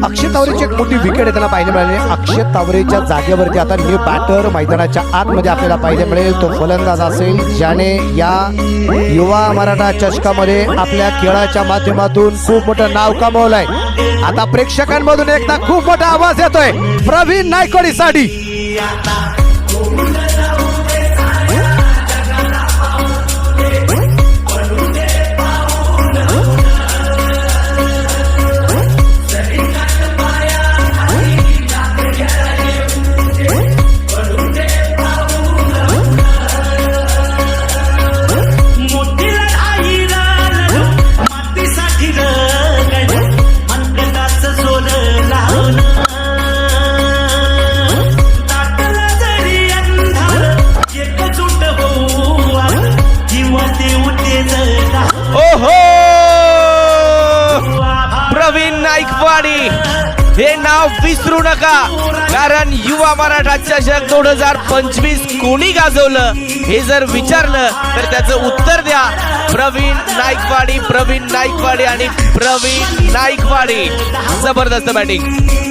अक्षय तावरेची एक मोठी विकेट त्याला पाहायला मिळाली. अक्षय तावरेच्या जागेवरती आता न्यू बॅटर मैदानाच्या आतमध्ये आपल्याला पाहायला मिळेल. तो फलंदाज असेल ज्याने या युवा मराठा चषकामध्ये आपल्या खेळाच्या माध्यमातून खूप मोठं नाव कमवलंय. आता प्रेक्षकांमधून एकदा खूप मोठा आवाज येतोय प्रवीण नायकवाडीसाठी. प्रवीण नाईकवाडी हे नाव विसरू नका, कारण युवा मराठा चषक 2025 कोणी गाजवलं हे जर विचारलं तर त्याचं उत्तर द्या प्रवीण नाईकवाडी. प्रवीण नाईकवाडी आणि प्रवीण नाईकवाडी. जबरदस्त बॅटिंग.